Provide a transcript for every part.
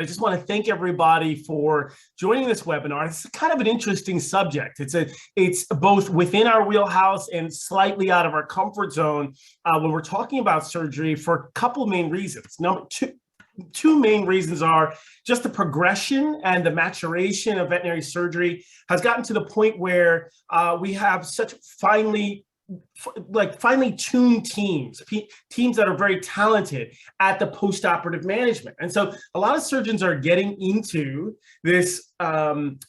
I just want to thank everybody for joining this webinar. It's kind of an interesting subject. It's both within our wheelhouse and slightly out of our comfort zone when we're talking about surgery for a couple of main reasons. Two main reasons are just the progression and the maturation of veterinary surgery has gotten to the point where we have such finely tuned teams that are very talented at the post-operative management. And so a lot of surgeons are getting into this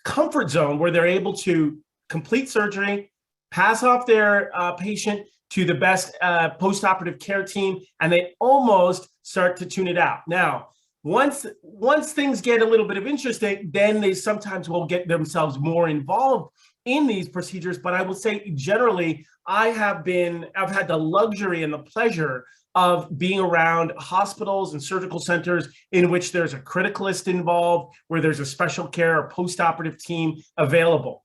comfort zone where they're able to complete surgery, pass off their patient to the best post-operative care team, and they almost start to tune it out. Now, once things get a little bit of interesting, then they sometimes will get themselves more involved in these procedures. But I will say generally, I've had the luxury and the pleasure of being around hospitals and surgical centers in which there's a criticalist involved, where there's a special care or post-operative team available.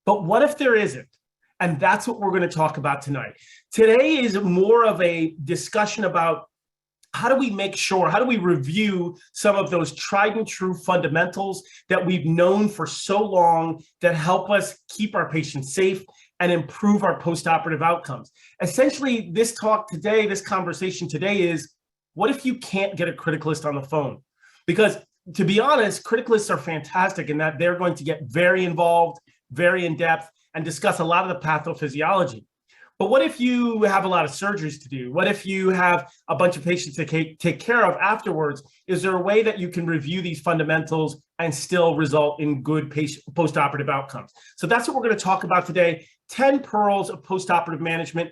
But what if there isn't? And that's what we're going to talk about tonight. Today is more of a discussion about how do we review some of those tried and true fundamentals that we've known for so long that help us keep our patients safe and improve our post-operative outcomes. Essentially, this conversation today is, what if you can't get a criticalist on the phone? Because to be honest, criticalists are fantastic in that they're going to get very involved, very in depth, and discuss a lot of the pathophysiology. But what if you have a lot of surgeries to do? What if you have a bunch of patients to take care of afterwards? Is there a way that you can review these fundamentals and still result in good post-operative outcomes? So that's what we're going to talk about today. 10 pearls of post-operative management.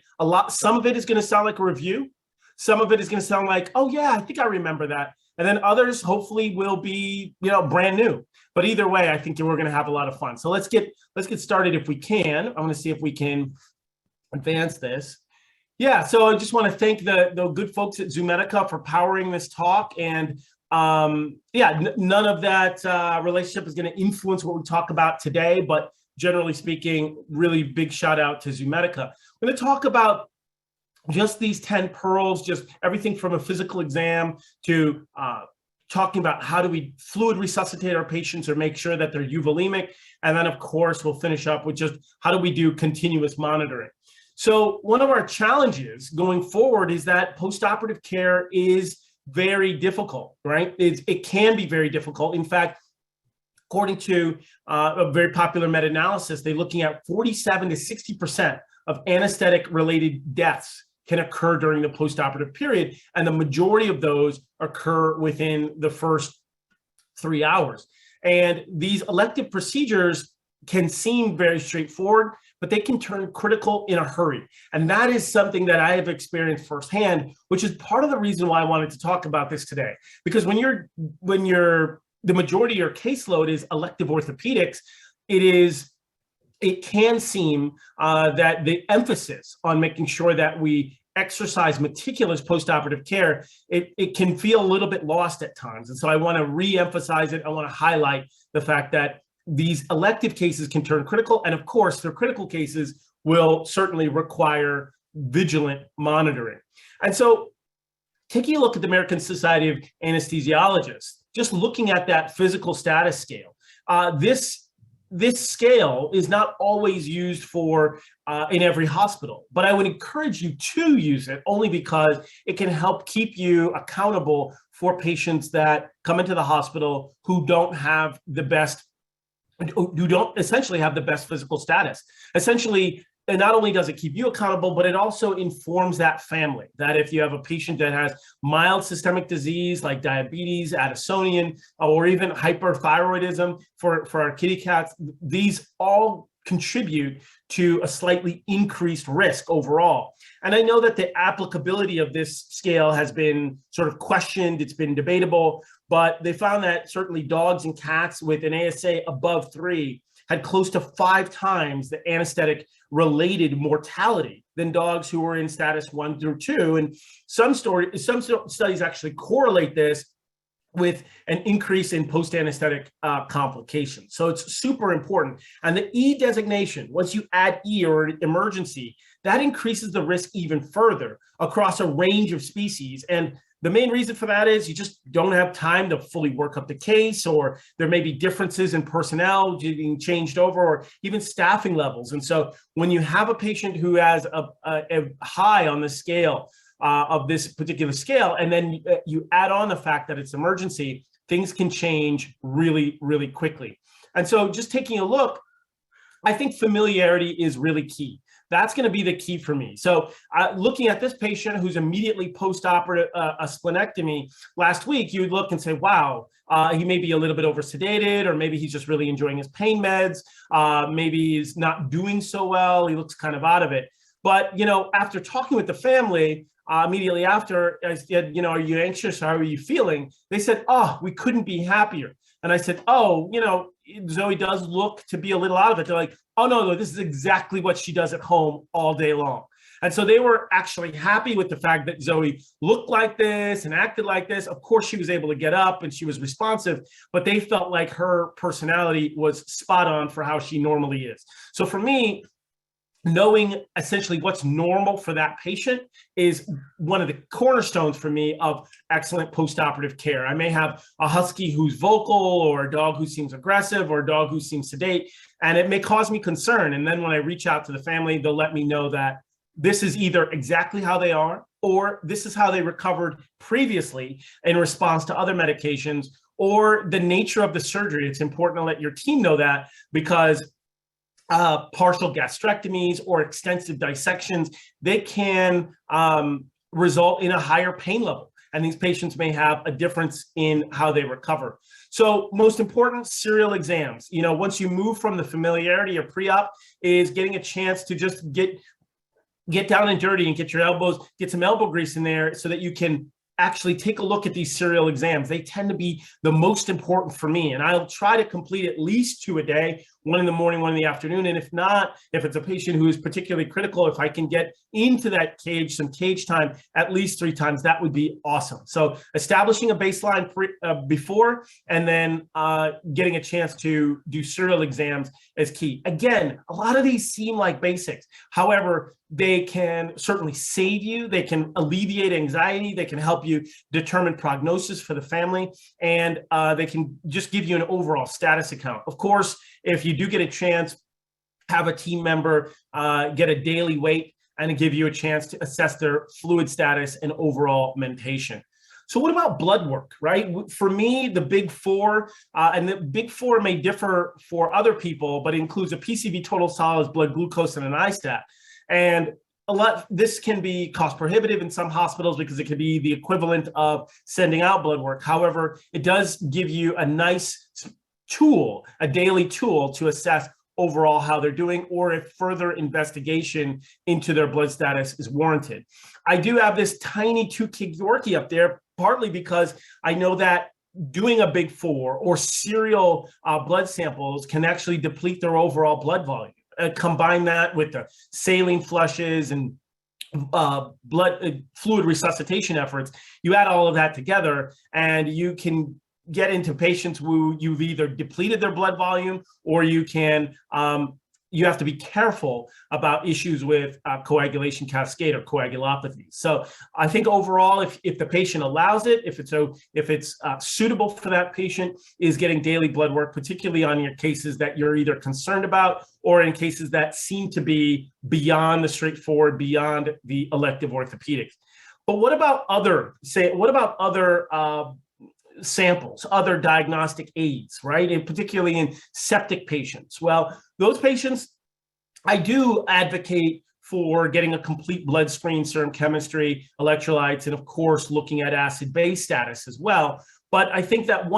Some of it is going to sound like a review. Some of it is going to sound like, oh yeah, I think I remember that. And then others hopefully will be, brand new. But either way, I think we're going to have a lot of fun. So let's get started if we can. I'm going to see if we can advance this. Yeah, so I just want to thank the good folks at Zoometica for powering this talk. And none of that relationship is going to influence what we talk about today, but generally speaking, really big shout out to Zoometica. We're going to talk about just these 10 pearls, just everything from a physical exam to talking about how do we fluid resuscitate our patients or make sure that they're euvolemic. And then of course, we'll finish up with just how do we do continuous monitoring. So one of our challenges going forward is that post-operative care is very difficult, right? It can be very difficult. In fact, according to a very popular meta-analysis, they're looking at 47 to 60% of anesthetic-related deaths can occur during the post-operative period, and the majority of those occur within the first 3 hours. And these elective procedures can seem very straightforward, but they can turn critical in a hurry. And that is something that I have experienced firsthand, which is part of the reason why I wanted to talk about this today. Because when the majority of your caseload is elective orthopedics, it can seem that the emphasis on making sure that we exercise meticulous postoperative care, it can feel a little bit lost at times. And so I want to re-emphasize it. I want to highlight the fact that these elective cases can turn critical. And of course, their critical cases will certainly require vigilant monitoring. And so taking a look at the American Society of Anesthesiologists, just looking at that physical status scale, this scale is not always used for in every hospital, but I would encourage you to use it only because it can help keep you accountable for patients that come into the hospital who don't essentially have the best physical status. Essentially, and not only does it keep you accountable, but it also informs that family that if you have a patient that has mild systemic disease like diabetes, Addisonian, or even hyperthyroidism for our kitty cats, these all contribute to a slightly increased risk overall. And I know that the applicability of this scale has been sort of questioned, it's been debatable, but they found that certainly dogs and cats with an ASA above 3 had close to 5 times the anesthetic-related mortality than dogs who were in status 1 through 2. And some studies actually correlate this with an increase in post-anesthetic complications. So it's super important. And the E designation, once you add E or emergency, that increases the risk even further across a range of species. And The main reason for that is you just don't have time to fully work up the case, or there may be differences in personnel being changed over, or even staffing levels. And so when you have a patient who has a high on the scale of this particular scale, and then you add on the fact that it's emergency, things can change really, really quickly. And so just taking a look, I think familiarity is really key. That's going to be the key for me. So looking at this patient who's immediately post-operative a splenectomy last week, you would look and say, wow, he may be a little bit over-sedated, or maybe he's just really enjoying his pain meds. Maybe he's not doing so well. He looks kind of out of it. But, you know, after talking with the family, immediately after, I said, you know, are you anxious? How are you feeling? They said, oh, we couldn't be happier. And I said, oh, you know, Zoe does look to be a little out of it. They're like, oh, no, this is exactly what she does at home all day long. And so they were actually happy with the fact that Zoe looked like this and acted like this. Of course, she was able to get up and she was responsive, but they felt like her personality was spot on for how she normally is. So for me, knowing essentially what's normal for that patient is one of the cornerstones for me of excellent postoperative care. I may have a husky who's vocal, or a dog who seems aggressive, or a dog who seems sedate, and it may cause me concern. And then when I reach out to the family, they'll let me know that this is either exactly how they are, or this is how they recovered previously in response to other medications, or the nature of the surgery. It's important to let your team know that, because partial gastrectomies or extensive dissections, they can result in a higher pain level. And these patients may have a difference in how they recover. So most important, serial exams. You know, once you move from the familiarity of pre-op, is getting a chance to just get down and dirty and get your elbows, get some elbow grease in there so that you can actually take a look at these serial exams. They tend to be the most important for me. And I'll try to complete at least 2 a day, 1 in the morning, 1 in the afternoon. And if not, if it's a patient who is particularly critical, if I can get into that cage, some cage time at least 3 times, that would be awesome. So establishing a baseline before, and then getting a chance to do serial exams is key. Again, a lot of these seem like basics. However, they can certainly save you. They can alleviate anxiety. They can help you determine prognosis for the family. And they can just give you an overall status account. Of course, if you do get a chance, have a team member get a daily weight and give you a chance to assess their fluid status and overall mentation. So what about blood work, right? For me, the big four, and the big four may differ for other people, but it includes a PCV total solids, blood glucose, and an ISTAT. And this can be cost prohibitive in some hospitals because it could be the equivalent of sending out blood work. However, it does give you a nice tool, a daily tool to assess overall how they're doing, or if further investigation into their blood status is warranted. I do have this tiny 2 kg Yorkie up there, partly because I know that doing a big 4 or serial blood samples can actually deplete their overall blood volume. Combine that with the saline flushes and fluid resuscitation efforts, you add all of that together and you can get into patients who you've either depleted their blood volume, or you can you have to be careful about issues with coagulation cascade or coagulopathy. So I think overall, if the patient allows it, if it's suitable for that patient, is getting daily blood work, particularly on your cases that you're either concerned about, or in cases that seem to be beyond the straightforward, beyond the elective orthopedics. But what about other samples, other diagnostic aids, right? And particularly in septic patients. Well, those patients, I do advocate for getting a complete blood screen, serum chemistry, electrolytes, and of course, looking at acid-base status as well. But I think that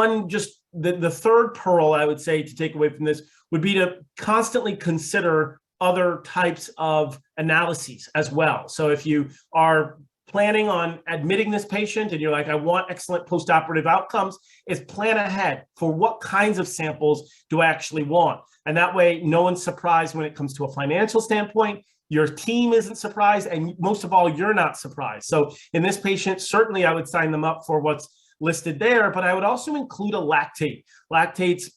the third pearl I would say to take away from this would be to constantly consider other types of analyses as well. So if you are planning on admitting this patient and you're like, I want excellent postoperative outcomes, is plan ahead for what kinds of samples do I actually want. And that way, no one's surprised when it comes to a financial standpoint. Your team isn't surprised, and most of all, you're not surprised. So in this patient, certainly I would sign them up for what's listed there, but I would also include a lactate. Lactates,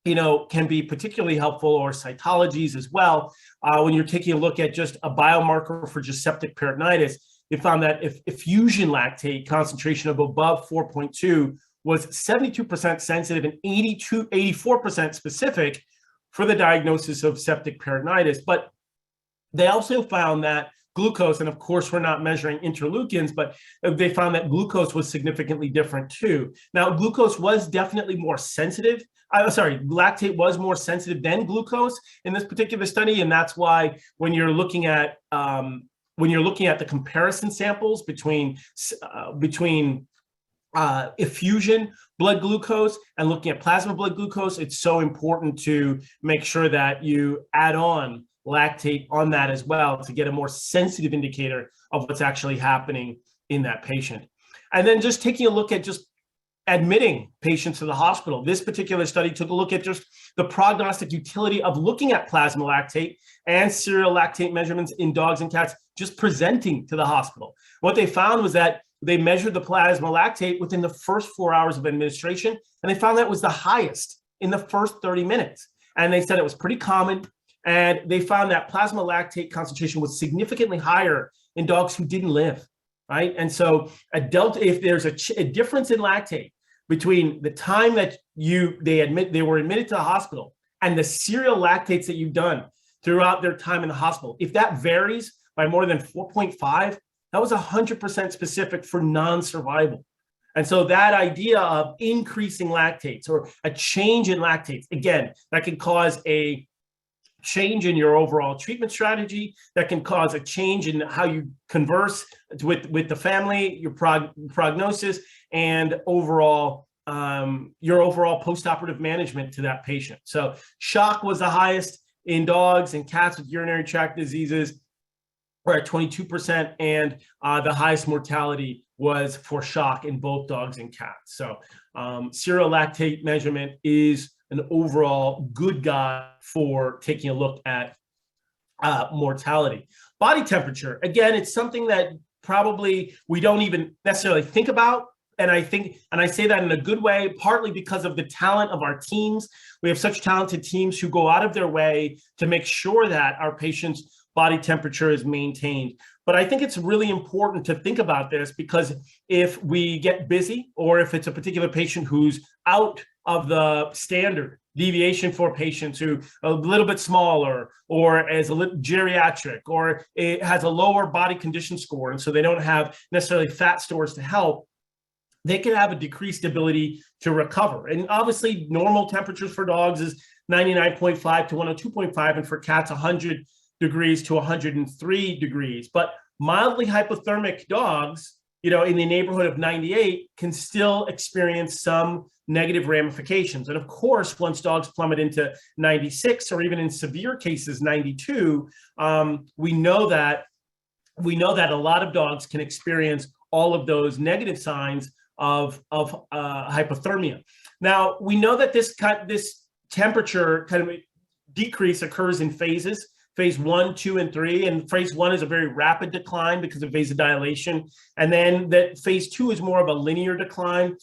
can be particularly helpful, or cytologies as well. When you're taking a look at just a biomarker for just septic peritonitis, they found that if effusion lactate concentration of above 4.2 was 72% sensitive and 84% specific for the diagnosis of septic peritonitis. But they also found that glucose, and of course, we're not measuring interleukins, but they found that glucose was significantly different too. Now, glucose was definitely more sensitive. Lactate was more sensitive than glucose in this particular study, and that's why when you're looking at the comparison samples between effusion blood glucose and looking at plasma blood glucose, it's so important to make sure that you add on lactate on that as well to get a more sensitive indicator of what's actually happening in that patient. And then just taking a look at just admitting patients to the hospital. This particular study took a look at just the prognostic utility of looking at plasma lactate and serial lactate measurements in dogs and cats just presenting to the hospital. What they found was that they measured the plasma lactate within the first 4 hours of administration, and they found that was the highest in the first 30 minutes. And they said it was pretty common. And they found that plasma lactate concentration was significantly higher in dogs who didn't live, right? And so if there's a difference in lactate between the time that they were admitted to the hospital and the serial lactates that you've done throughout their time in the hospital, if that varies by more than 4.5, that was 100% specific for non-survival. And so that idea of increasing lactates or a change in lactates, again, that can cause a change in your overall treatment strategy, that can cause a change in how you converse with the family, your prognosis, and your overall postoperative management to that patient. So shock was the highest in dogs and cats with urinary tract diseases, we're at 22%, and the highest mortality was for shock in both dogs and cats. So serial lactate measurement is an overall good guide for taking a look at mortality. Body temperature, again, it's something that probably we don't even necessarily think about. And I say that in a good way, partly because of the talent of our teams. We have such talented teams who go out of their way to make sure that our patients' body temperature is maintained. But I think it's really important to think about this, because if we get busy, or if it's a particular patient who's out of the standard deviation for patients who are a little bit smaller, or as a little geriatric, or it has a lower body condition score, and so they don't have necessarily fat stores to help, they can have a decreased ability to recover. And obviously, normal temperatures for dogs is 99.5 to 102.5, and for cats, 100 degrees to 103 degrees. But mildly hypothermic dogs, in the neighborhood of 98, can still experience some negative ramifications. And of course, once dogs plummet into 96, or even in severe cases 92, we know that a lot of dogs can experience all of those negative signs of hypothermia. Now, we know that this temperature kind of decrease occurs in phases. Phase 1, 2, and 3. And phase 1 is a very rapid decline because of vasodilation. And then that phase 2 is more of a linear decline,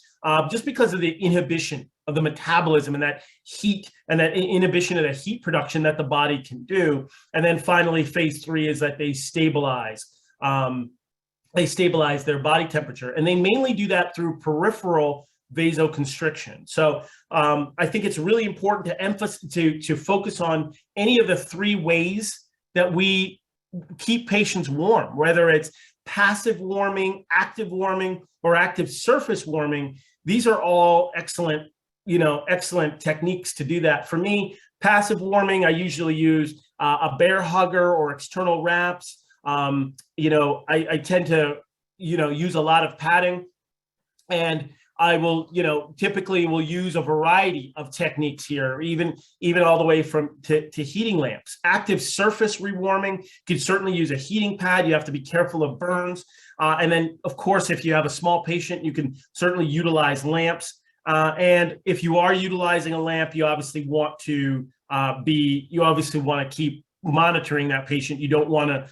just because of the inhibition of the metabolism and that heat, and that inhibition of the heat production that the body can do. And then finally, phase 3 is that they stabilize. They stabilize their body temperature. And they mainly do that through peripheral vasoconstriction. So I think it's really important to focus on any of the three ways that we keep patients warm, whether it's passive warming, or active surface warming. These are all excellent techniques to do that. For me, passive warming, I usually use a bear hugger or external wraps. I tend to, use a lot of padding, and I will, typically will use a variety of techniques here, even all the way to heating lamps. Active surface rewarming, you can certainly use a heating pad. You have to be careful of burns. And then, of course, if you have a small patient, you can certainly utilize lamps. And if you are utilizing a lamp, you obviously want to keep monitoring that patient. You don't want to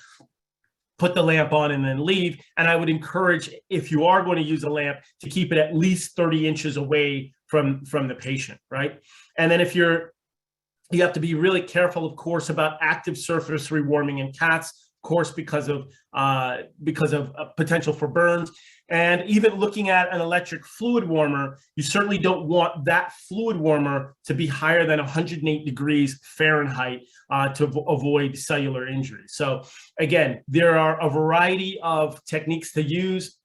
put the lamp on and then leave. And I would encourage, if you are going to use a lamp, to keep it at least 30 inches away from the patient, right? And then you have to be really careful, of course, about active surface rewarming in cats course, because of potential for burns. And even looking at an electric fluid warmer, you certainly don't want that fluid warmer to be higher than 108 degrees Fahrenheit to avoid cellular injury. So again, there are a variety of techniques to use.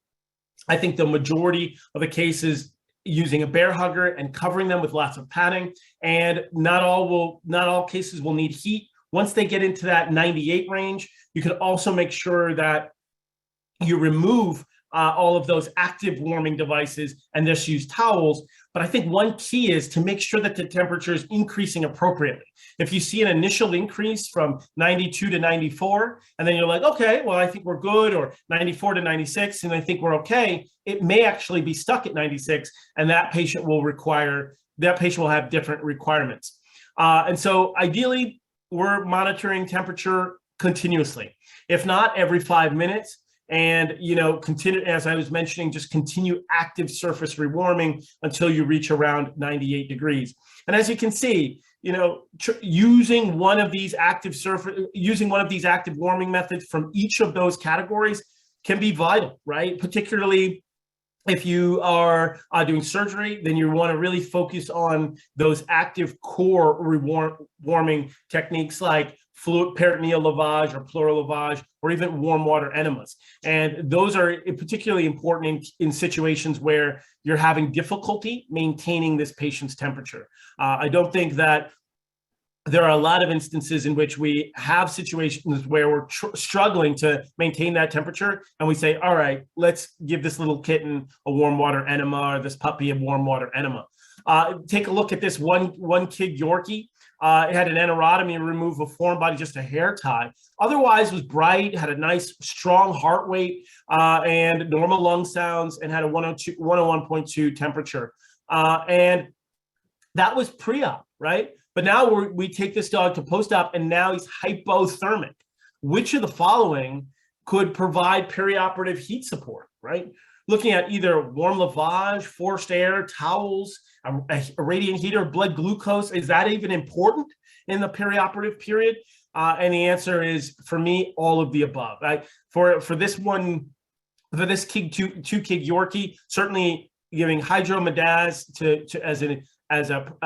I think the majority of the cases using a bear hugger and covering them with lots of padding, and not all cases will need heat. Once they get into that 98 range, you can also make sure that you remove all of those active warming devices and just use towels. But I think one key is to make sure that the temperature is increasing appropriately. If you see an initial increase from 92 to 94, and then you're like, okay, well, I think we're good, or 94 to 96, and I think we're okay, it may actually be stuck at 96, and that patient will have different requirements. And so ideally, we're monitoring temperature continuously, if not every 5 minutes. And, continue, as I was mentioning, just continue active surface rewarming until you reach around 98 degrees. And as you can see, using one of these active warming methods from each of those categories can be vital, right? Particularly if you are doing surgery, then you want to really focus on those active core warming techniques like fluid peritoneal lavage or pleural lavage, or even warm water enemas. And those are particularly important in situations where you're having difficulty maintaining this patient's temperature. I don't think that there are a lot of instances in which we have situations where we're struggling to maintain that temperature, and we say, all right, let's give this little kitten a warm water enema, or this puppy a warm water enema. Take a look at this one kid Yorkie. It had an enterotomy and remove a foreign body, just a hair tie. Otherwise was bright, had a nice strong heart rate and normal lung sounds, and had a 101.2 temperature. And that was pre-op, right? But now we take this dog to post-op, and now he's hypothermic. Which of the following could provide perioperative heat support, right? Looking at either warm lavage, forced air, towels, a radiant heater, blood glucose. Is that even important in the perioperative period? And the answer is, for me, all of the above. For this kid, two kid Yorkie, certainly giving hydromedaz as a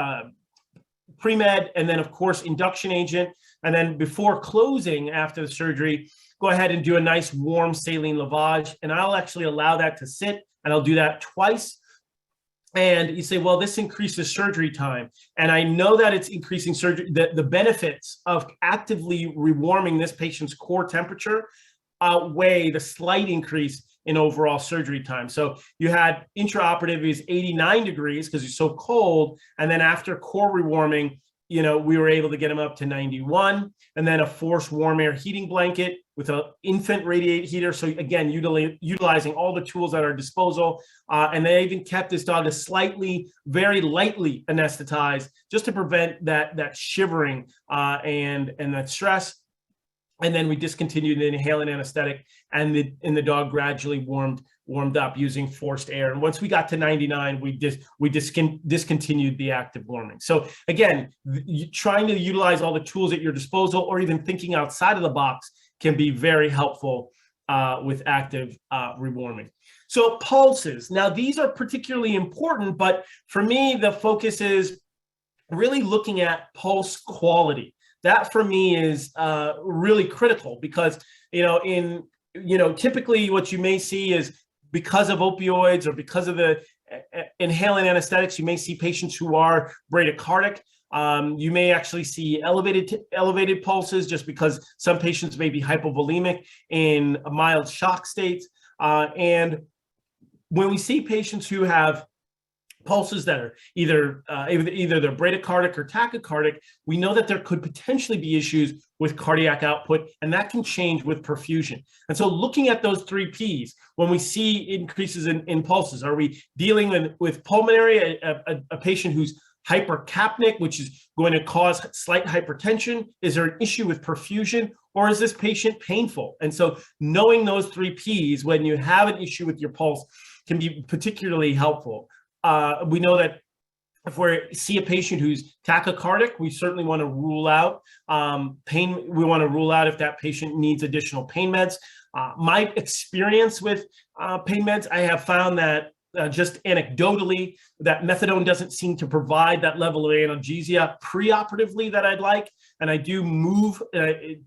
pre-med, and then of course induction agent, and then before closing after the surgery, go ahead and do a nice warm saline lavage. And I'll actually allow that to sit, and I'll do that twice. And you say, well, this increases surgery time. And I know that it's increasing surgery. The benefits of actively rewarming this patient's core temperature outweigh the slight increase in overall surgery time. So you had intraoperative is 89 degrees because he's so cold. And then after core rewarming, we were able to get him up to 91, and then a forced warm air heating blanket with an infant radiate heater. So again, utilizing all the tools at our disposal. And they even kept this dog very lightly anesthetized, just to prevent that shivering and that stress. And then we discontinued the inhalant anesthetic, and the dog gradually warmed up using forced air. And once we got to 99, we discontinued the active warming. So again, trying to utilize all the tools at your disposal, or even thinking outside of the box, can be very helpful with active rewarming. So pulses. Now, these are particularly important, but for me, the focus is really looking at pulse quality. That for me is really critical, because typically what you may see is, because of opioids or because of the inhalant anesthetics, you may see patients who are bradycardic. You may actually see elevated pulses, just because some patients may be hypovolemic in a mild shock state. And when we see patients who have pulses that are either they're bradycardic or tachycardic, we know that there could potentially be issues with cardiac output, and that can change with perfusion. And so looking at those 3 Ps, when we see increases in pulses, are we dealing with pulmonary, a patient who's hypercapnic, which is going to cause slight hypertension? Is there an issue with perfusion, or is this patient painful? And so knowing those 3 Ps when you have an issue with your pulse can be particularly helpful. We know that if we see a patient who's tachycardic, we certainly want to rule out pain. We want to rule out if that patient needs additional pain meds. My experience with pain meds, I have found that just anecdotally, that methadone doesn't seem to provide that level of analgesia preoperatively that I'd like. And I do move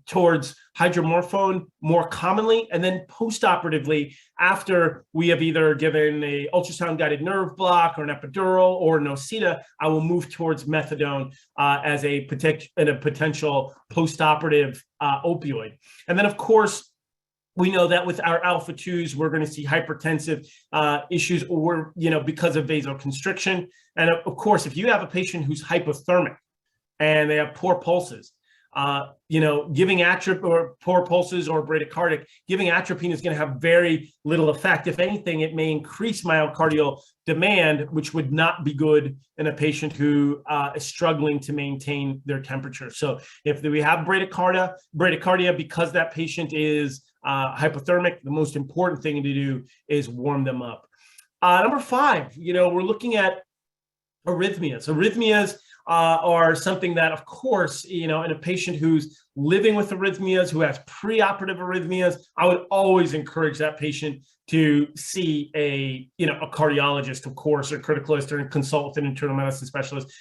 towards hydromorphone more commonly. And then postoperatively, after we have either given a ultrasound-guided nerve block or an epidural or Nocita, I will move towards methadone as a potential postoperative opioid. And then, of course, we know that with our alpha 2s, we're going to see hypertensive issues, or because of vasoconstriction. And of course, if you have a patient who's hypothermic and they have poor pulses, giving atropine or poor pulses or bradycardic, giving atropine is going to have very little effect. If anything, it may increase myocardial demand, which would not be good in a patient who is struggling to maintain their temperature. So if we have bradycardia because that patient is hypothermic, the most important thing to do is warm them up. Number 5, we're looking at arrhythmias. Arrhythmias are something that, of course, in a patient who's living with arrhythmias, who has preoperative arrhythmias, I would always encourage that patient to see a cardiologist, of course, or criticalist, or consult with an internal medicine specialist.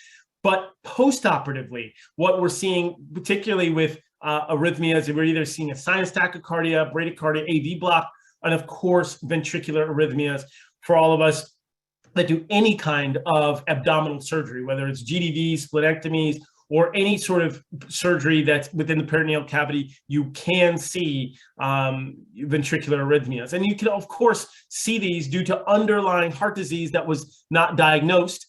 But postoperatively, what we're seeing, particularly with arrhythmias, we're either seeing a sinus tachycardia, bradycardia, AV block, and of course, ventricular arrhythmias for all of us that do any kind of abdominal surgery, whether it's GDVs, splenectomies, or any sort of surgery that's within the peritoneal cavity. You can see ventricular arrhythmias. And you can, of course, see these due to underlying heart disease that was not diagnosed,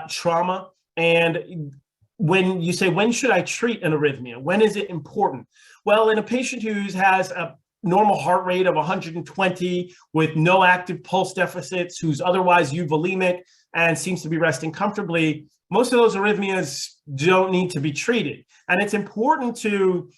trauma. And when you say, when should I treat an arrhythmia? When is it important? Well, in a patient who has a normal heart rate of 120 with no active pulse deficits, who's otherwise euvolemic and seems to be resting comfortably, most of those arrhythmias don't need to be treated. And it's important to,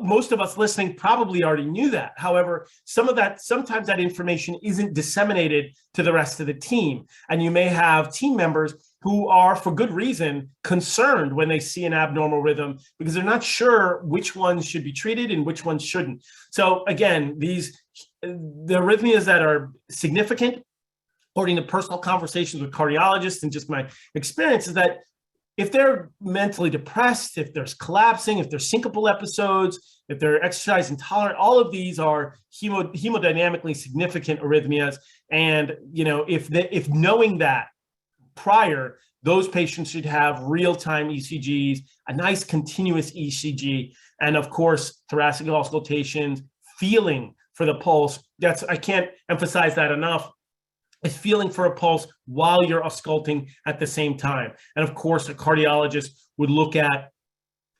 most of us listening probably already knew that. However, sometimes that information isn't disseminated to the rest of the team. And you may have team members who are, for good reason, concerned when they see an abnormal rhythm because they're not sure which ones should be treated and which ones shouldn't. So again, the arrhythmias that are significant, according to personal conversations with cardiologists and just my experience, is that if they're mentally depressed, if there's collapsing, if there's syncopal episodes, if they're exercise intolerant, all of these are hemodynamically significant arrhythmias. And if knowing that prior, those patients should have real-time ECGs, a nice continuous ECG, and of course, thoracic auscultations, feeling for the pulse. I can't emphasize that enough. Is feeling for a pulse while you're ausculting at the same time. And of course, a cardiologist would look at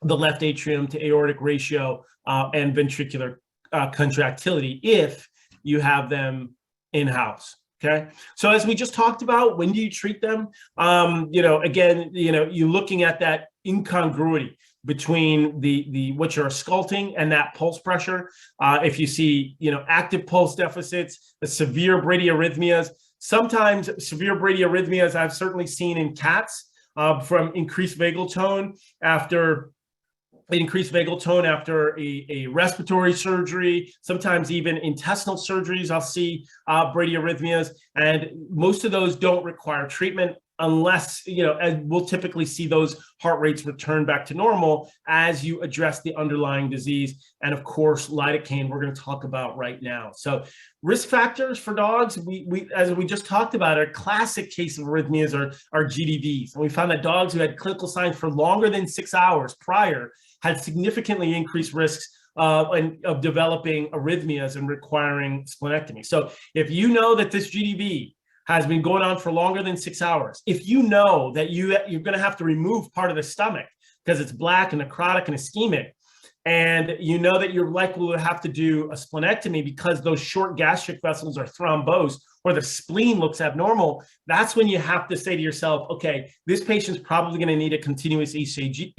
the left atrium to aortic ratio and ventricular contractility if you have them in-house. Okay. So as we just talked about, when do you treat them? You're looking at that incongruity between what you're ausculting and that pulse pressure. If you see, active pulse deficits, the severe bradyarrhythmias, sometimes severe bradyarrhythmias I've certainly seen in cats from increased vagal tone after a respiratory surgery, sometimes even intestinal surgeries. I'll see bradyarrhythmias, and most of those don't require treatment unless, and we'll typically see those heart rates return back to normal as you address the underlying disease. And of course, lidocaine, we're going to talk about right now. So risk factors for dogs, as we just talked about, a classic case of arrhythmias are GDVs. And we found that dogs who had clinical signs for longer than 6 hours prior had significantly increased risks of developing arrhythmias and requiring splenectomy. So if you know that this GDV has been going on for longer than 6 hours, if you know that you're going to have to remove part of the stomach because it's black and necrotic and ischemic, and you know that you're likely to have to do a splenectomy because those short gastric vessels are thrombosed or the spleen looks abnormal, that's when you have to say to yourself, okay, this patient's probably going to need a continuous ECG.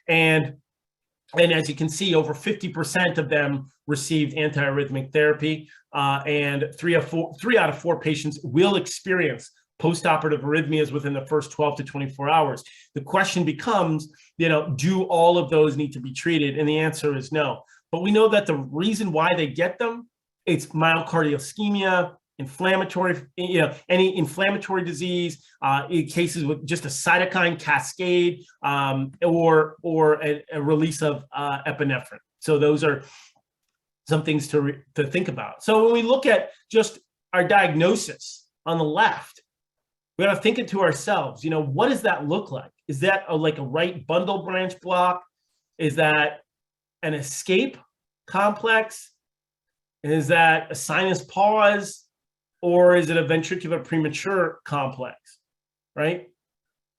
And as you can see, over 50% of them received antiarrhythmic therapy, and 3 out of 4 patients will experience postoperative arrhythmias within the first 12 to 24 hours. The question becomes, do all of those need to be treated? And the answer is no. But we know that the reason why they get them, it's myocardial ischemia, inflammatory, any inflammatory disease, in cases with just a cytokine cascade, or a release of epinephrine. So those are some things to think about. So when we look at just our diagnosis on the left, we got to think it to ourselves. What does that look like? Is that like a right bundle branch block? Is that an escape complex? Is that a sinus pause? Or is it a ventricular premature complex, right?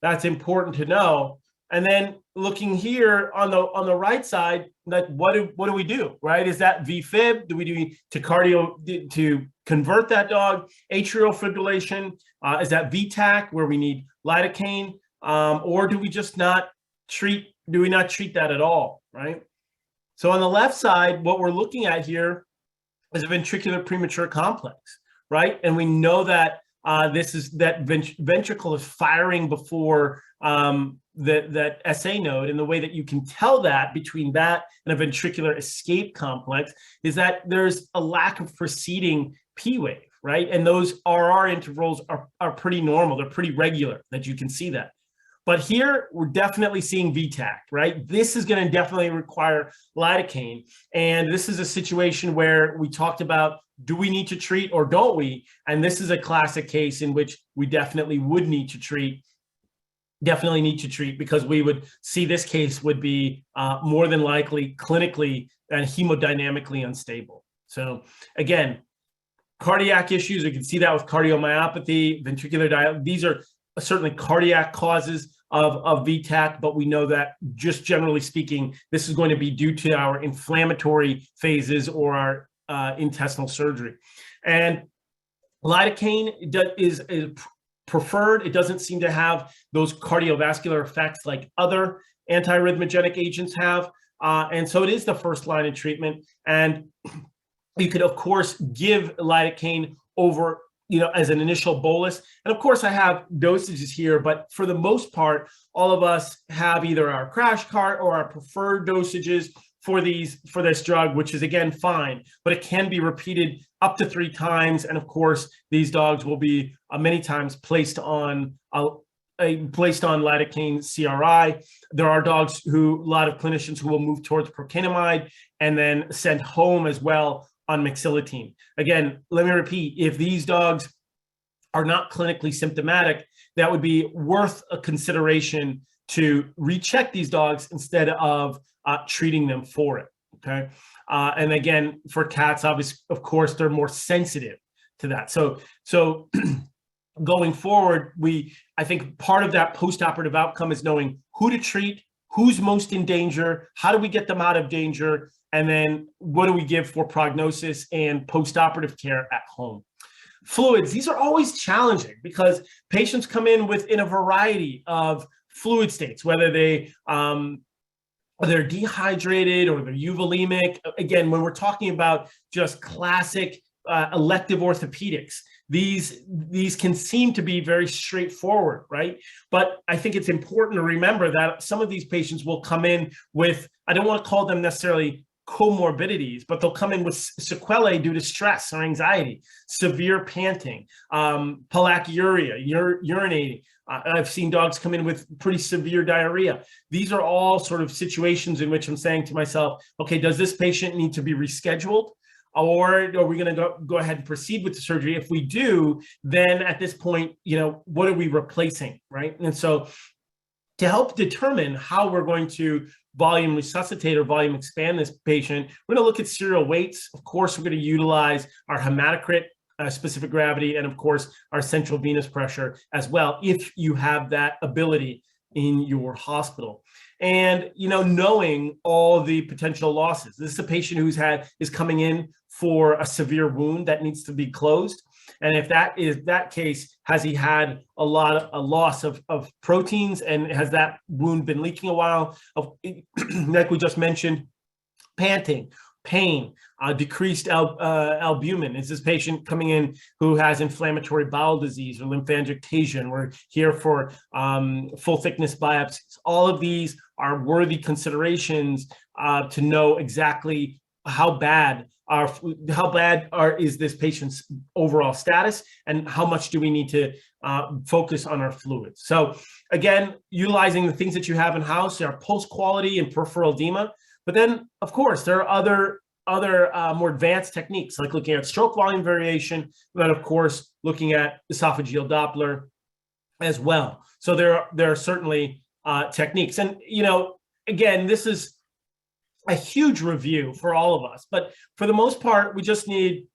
That's important to know. And then looking here on the right side, like what do we do, right? Is that VFib? Do we do tachycardia to convert that dog? Atrial fibrillation? Is that VTAC where we need lidocaine? Or do we just not treat? Do we not treat that at all, right? So on the left side, what we're looking at here is a ventricular premature complex, right? And we know that that ventricle is firing before that SA node, and the way that you can tell that between that and a ventricular escape complex is that there's a lack of preceding P wave, right? And those RR intervals are pretty normal. They're pretty regular, that you can see that. But here, we're definitely seeing VTAC, right? This is going to definitely require lidocaine. And this is a situation where we talked about, do we need to treat or don't we? And this is a classic case in which we definitely would need to treat, because we would see this case would be more than likely clinically and hemodynamically unstable. So again, cardiac issues, you can see that with cardiomyopathy, ventricular dilatation. These are certainly cardiac causes of VTAC, but we know that just generally speaking, this is going to be due to our inflammatory phases or our intestinal surgery. And lidocaine is preferred. It doesn't seem to have those cardiovascular effects like other antiarrhythmogenic agents have. And so it is the first line of treatment. And you could, of course, give lidocaine over as an initial bolus. And of course, I have dosages here, but for the most part, all of us have either our crash cart or our preferred dosages for this drug, which is again fine, but it can be repeated up to 3 times. And of course, these dogs will be many times placed on lidocaine CRI. There are dogs a lot of clinicians who will move towards procainamide and then send home as well on mexiletine. Again, let me repeat, if these dogs are not clinically symptomatic, that would be worth a consideration to recheck these dogs instead of treating them for it, okay? And again, for cats, obviously, of course, they're more sensitive to that. So going forward, I think part of that postoperative outcome is knowing who to treat, who's most in danger, how do we get them out of danger, and then what do we give for prognosis and postoperative care at home. Fluids, these are always challenging because patients come in in a variety of fluid states, whether they're dehydrated or they're euvolemic. Again, when we're talking about just classic elective orthopedics, these can seem to be very straightforward, right? But I think it's important to remember that some of these patients will come in with, I don't want to call them necessarily comorbidities, but they'll come in with sequelae due to stress or anxiety, severe panting, pollakiuria, urinating. I've seen dogs come in with pretty severe diarrhea. These are all sort of situations in which I'm saying to myself, okay, does this patient need to be rescheduled? Or are we going to go ahead and proceed with the surgery? If we do, then at this point, what are we replacing, right? And so to help determine how we're going to volume resuscitate or volume expand this patient, we're going to look at serial weights. Of course, we're going to utilize our hematocrit, specific gravity, and of course, our central venous pressure as well, if you have that ability in your hospital. And, knowing all the potential losses. This is a patient is coming in for a severe wound that needs to be closed. And if that is that case, has he had a loss of proteins, and has that wound been leaking a while? Like we just mentioned, panting. pain, decreased albumin. Is this patient coming in who has inflammatory bowel disease or lymphangiectasia? And we're here for full thickness biopsies. All of these are worthy considerations to know exactly how bad is this patient's overall status, and how much do we need to focus on our fluids. So again, utilizing the things that you have in house, our pulse quality and peripheral edema. But then, of course, there are other more advanced techniques, like looking at stroke volume variation, and then, of course, looking at esophageal Doppler as well. So there are certainly techniques. And, again, this is a huge review for all of us. But for the most part, we just need,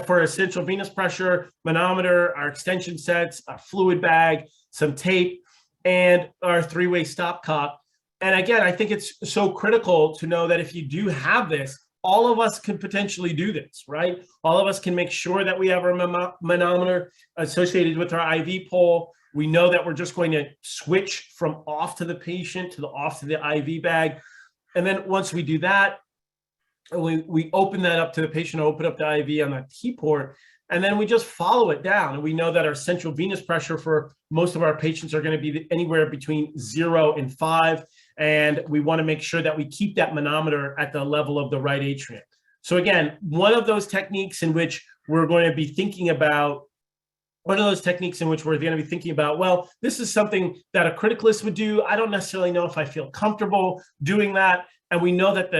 for essential venous pressure, manometer, our extension sets, our fluid bag, some tape, and our 3-way stopcock. And again, I think it's so critical to know that if you do have this, all of us can potentially do this, right? All of us can make sure that we have our manometer associated with our IV pole. We know that we're just going to switch from off to the patient to the off to the IV bag. And then once we do that, we open that up to the patient, open up the IV on that T port, and then we just follow it down. And we know that our central venous pressure for most of our patients are going to be anywhere between 0 and 5. And we want to make sure that we keep that manometer at the level of the right atrium. So again, one of those techniques in which we're going to be thinking about, well, this is something that a criticalist would do. I don't necessarily know if I feel comfortable doing that. And we know that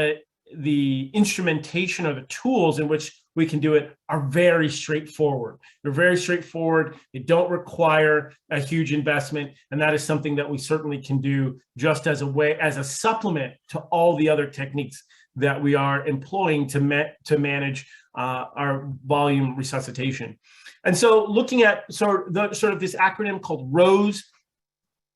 the instrumentation or the tools in which we can do it are very straightforward. They're very straightforward. They don't require a huge investment. And that is something that we certainly can do just as a supplement to all the other techniques that we are employing to manage our volume resuscitation. And so looking at sort of this acronym called ROSE,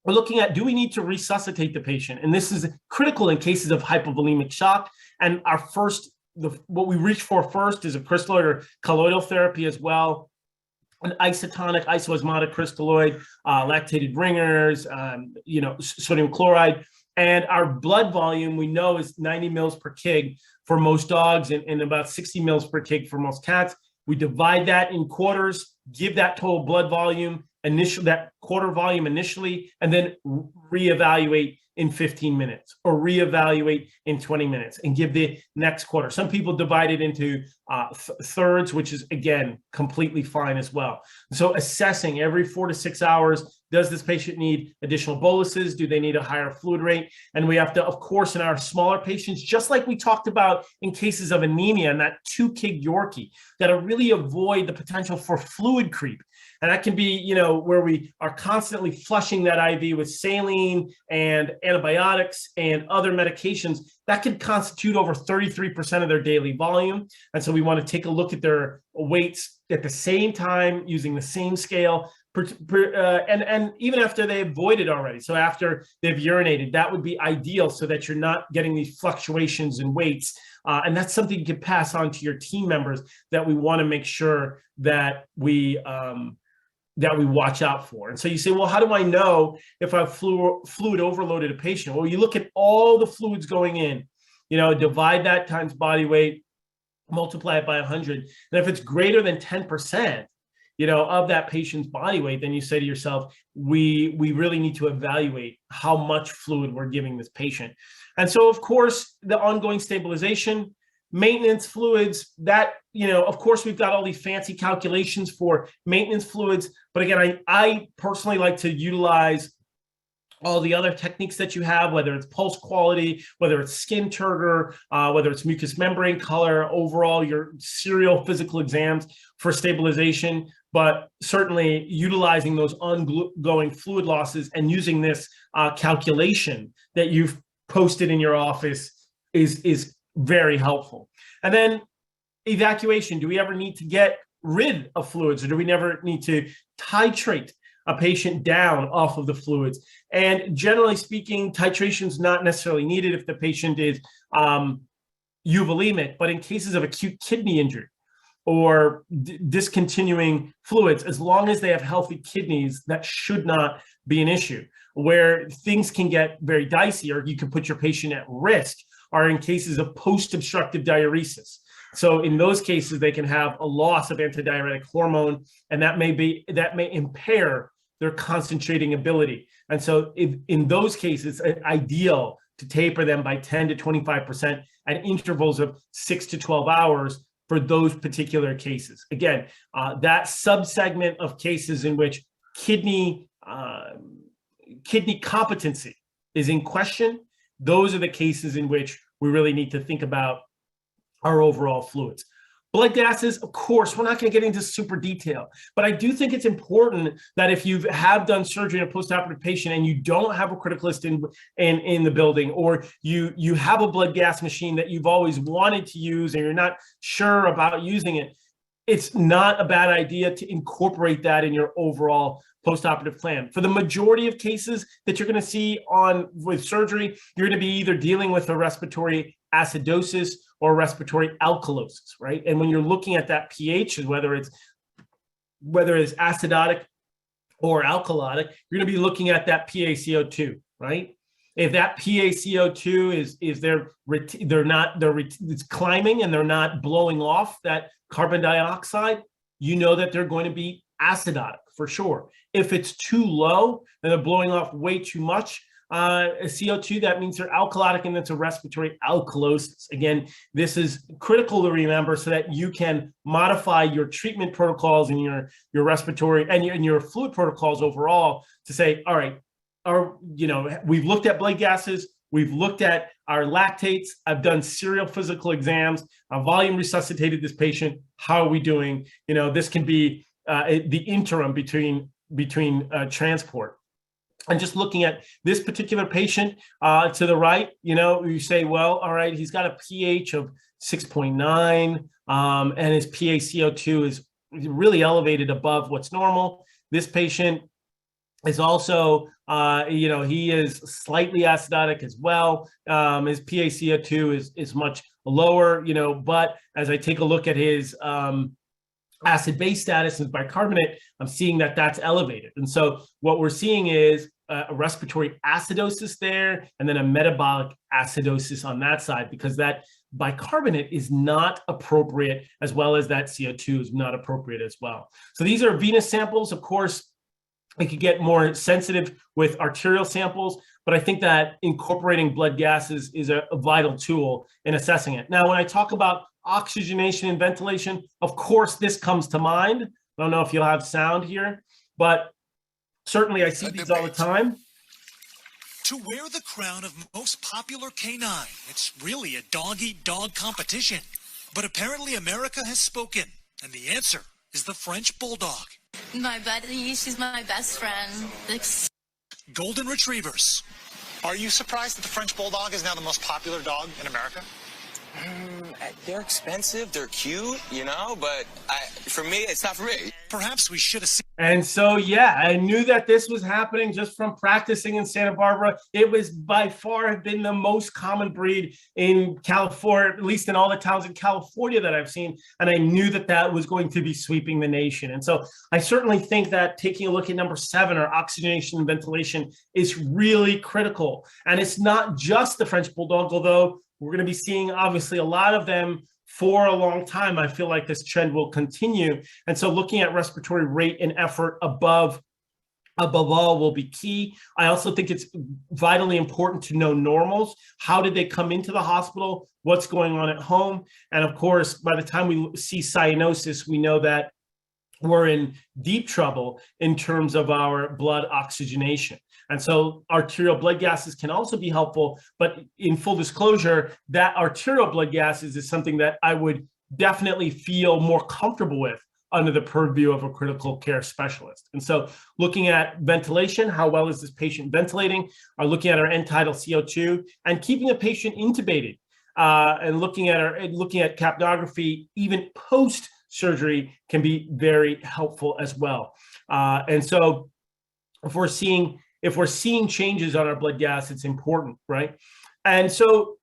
we're looking at, do we need to resuscitate the patient? And this is critical in cases of hypovolemic shock. And what we reach for first is a crystalloid or colloidal therapy as well, an isotonic, isoosmotic crystalloid, lactated ringers, sodium chloride. And our blood volume, we know, is 90 mils per kg for most dogs and about 60 mils per kg for most cats. We divide that in quarters, give that total blood volume, that quarter volume initially, and then reevaluate in 15 minutes or reevaluate in 20 minutes and give the next quarter. Some people divide it into thirds, which is, again, completely fine as well. So assessing every 4 to 6 hours, does this patient need additional boluses? Do they need a higher fluid rate? And we have to, of course, in our smaller patients, just like we talked about in cases of anemia and that 2 kg Yorkie, got to really avoid the potential for fluid creep. And that can be, where we are constantly flushing that IV with saline and antibiotics and other medications that could constitute over 33% of their daily volume. And so we want to take a look at their weights at the same time using the same scale, and even after they've voided already. So after they've urinated, that would be ideal so that you're not getting these fluctuations in weights. And that's something you can pass on to your team members that we want to make sure that we watch out for. And so you say, well, how do I know if I've fluid overloaded a patient? Well, you look at all the fluids going in, divide that times body weight, multiply it by 100. And if it's greater than 10%, of that patient's body weight, then you say to yourself, we really need to evaluate how much fluid we're giving this patient. And so, of course, the ongoing stabilization, maintenance fluids, that, of course, we've got all these fancy calculations for maintenance fluids. But again, I personally like to utilize all the other techniques that you have, whether it's pulse quality, whether it's skin turgor, whether it's mucous membrane color, overall your serial physical exams for stabilization, but certainly utilizing those ongoing fluid losses and using this calculation that you've posted in your office is very helpful. And then evacuation. Do we ever need to get rid of fluids, or do we never need to titrate a patient down off of the fluids? And generally speaking, titration is not necessarily needed if the patient is euvolemic, but in cases of acute kidney injury or discontinuing fluids, as long as they have healthy kidneys, that should not be an issue. Where things can get very dicey, or you can put your patient at risk, are in cases of post-obstructive diuresis. So in those cases, they can have a loss of antidiuretic hormone, and that may impair their concentrating ability. And so in those cases, it's ideal to taper them by 10 to 25% at intervals of 6 to 12 hours for those particular cases. Again, that subsegment of cases in which kidney competency is in question, those are the cases in which we really need to think about our overall fluids. Blood gases, of course, we're not going to get into super detail, but I do think it's important that if you have done surgery in a postoperative patient and you don't have a criticalist in the building, or you have a blood gas machine that you've always wanted to use and you're not sure about using it, it's not a bad idea to incorporate that in your overall postoperative plan. For the majority of cases that you're going to see with surgery, you're going to be either dealing with a respiratory acidosis or respiratory alkalosis, right? And when you're looking at that pH, whether it's acidotic or alkalotic, you're going to be looking at that PaCO2, right? If that PaCO2 it's climbing and they're not blowing off that carbon dioxide, you know that they're going to be acidotic for sure. If it's too low and they're blowing off way too much CO2, that means they're alkalotic, and that's a respiratory alkalosis. Again, this is critical to remember so that you can modify your treatment protocols and your respiratory and your fluid protocols overall to say, all right, we've looked at blood gases, we've looked at our lactates, I've done serial physical exams, I've volume resuscitated this patient, how are we doing? This can be the interim between transport. And just looking at this particular patient to the right, you say, well, all right, he's got a pH of 6.9, and his PaCO2 is really elevated above what's normal. This patient is also, he is slightly acidotic as well. His PaCO2 is much lower, but as I take a look at his acid-base status and bicarbonate, I'm seeing that that's elevated. And so what we're seeing is a respiratory acidosis there, and then a metabolic acidosis on that side, because that bicarbonate is not appropriate, as well as that CO2 is not appropriate as well. So these are venous samples. Of course, we could get more sensitive with arterial samples, but I think that incorporating blood gases is a vital tool in assessing it. Now, when I talk about oxygenation and ventilation, of course, this comes to mind. I don't know if you'll have sound here, but certainly I see these all the time. To wear the crown of most popular canine, it's really a dog-eat-dog competition. But apparently America has spoken, and the answer is the French Bulldog. My buddy, she's my best friend. Golden Retrievers. Are you surprised that the French Bulldog is now the most popular dog in America? They're expensive, they're cute, but for me, it's not for me. Perhaps we should have seen. And so, yeah, I knew that this was happening just from practicing in Santa Barbara. It was by far been the most common breed in California, at least in all the towns in California that I've seen. And I knew that that was going to be sweeping the nation. And so I certainly think that taking a look at number 7, or oxygenation and ventilation, is really critical. And it's not just the French Bulldog, although we're going to be seeing obviously a lot of them for a long time. I feel like this trend will continue. And so looking at respiratory rate and effort above all will be key. I also think it's vitally important to know normals. How did they come into the hospital? What's going on at home? And of course, by the time we see cyanosis, we know that we're in deep trouble in terms of our blood oxygenation. And so arterial blood gases can also be helpful, but in full disclosure, that arterial blood gases is something that I would definitely feel more comfortable with under the purview of a critical care specialist. And so looking at ventilation, how well is this patient ventilating, or looking at our end-tidal CO2, and keeping a patient intubated, and looking at capnography, even post-surgery, can be very helpful as well. And so if we're seeing changes on our blood gas, it's important, right? And so